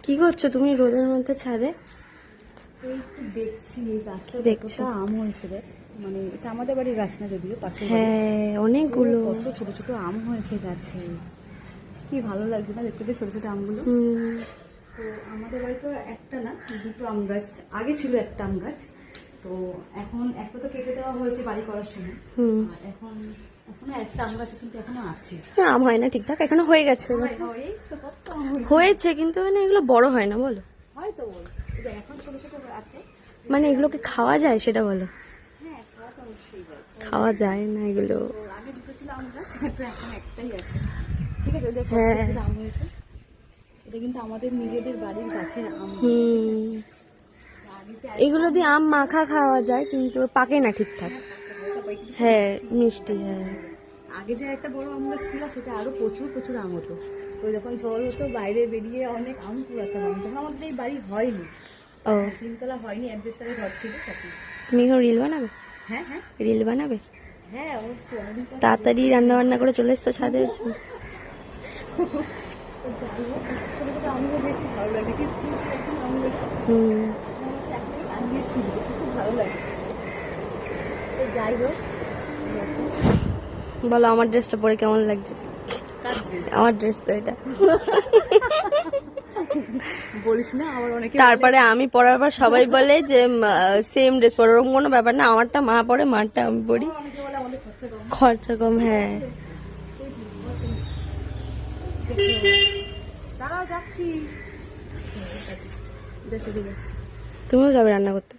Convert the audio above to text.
কি করছো তুমি রোদের মধ্যে ছাদে? দেখছি এই গাছটা দেখছো? আম হয়েছে রে, মানে এটা আমাদের বাড়ির গাছ না যদিও, পাশের বাড়ি। হ্যাঁ, অনেকগুলো। কত ছোট ছোট আম হয়েছে গাছে, কি ভালো লাগছে না দেখতে ছোট ছোট আমগুলো। তো আমাদের বাড়িতে একটা না দুটো আম গাছ আগে ছিল, একটা আম গাছ। তো এখন একটা তো কেটে দেওয়া হয়েছে বাড়ি করার সময়। আর এখন এখনো একটা আম গাছ কিন্তু এখনো আছে। হ্যাঁ, আম হয় না ঠিকঠাক, এখনো হয়ে গেছে। এই তো কত আম হয়েছে কিন্তু মানে এগুলো বড় হয় না বলো। হয়তো এখন ছোট ছোট আছে। মানে এগুলোকে খাওয়া যায় সেটা বলো। হ্যাঁ, খাওয়া তো অবশ্যই যায়। খাওয়া যায় না এগুলো। তো আগে দুটো ছিল আম গাছ, তো এখন একটাই আছে। ঠিক আছে, দেখো হ্যাঁ। কত আম হয়েছে। এটা কিন্তু আমাদের নিজেদের বাড়ির গাছের আম। আগে যে এগুলো দিয়ে আম মাখা খাওয়া যায় কিন্তু পাকে না ঠিকঠাক। হ্যাঁ, মিষ্টি। হ্যাঁ, আগে যে একটা বড় আম গাছ ছিল সেটা আরো প্রচুর প্রচুর আম হতো। তো যখন ঝড় হতো বাইরে বেরিয়ে অনেক আম কুড়াতাম। যখন আমাদের এই বাড়ি হয়নি, ও তিনতলা হয়নি, অ্যাডভেস্টারের ঘর ছিল তখন। তুমি এখন রিল বানাবে? হ্যাঁ হ্যাঁ রিল বানাবে? হ্যাঁ, অবশ্যই অনেকদিন পর তাড়াতাড়ি রান্না বান্না করে চলে এসছো ছাদে। যাই হোক, ছোট ছোট আমগুলো দেখে খুব ভালো লাগে, কি ফুল লাগছে না আমগুলো। মনে হচ্ছে এখনই কান দিয়েছি, খুব ভালো লাগে। তো যাই হোক, বলো আমার ড্রেসটা পরে কেমন লাগছে? কার dress? আমার ড্রেস তো এটা। বলিস না, আবার অনেকে তারপরে আমি পরার পর সবাই বলে যে সেম ড্রেস পরো, ওরকম কোনো ব্যাপার না। আমারটা মা পরে, মারটা আমি পরি। অনেকে বলে আমাদের খরচা কম। খরচা কম, হ্যাঁ। দাঁড়াও, যাচ্ছি। তুমিও যাবে রান্না করতে?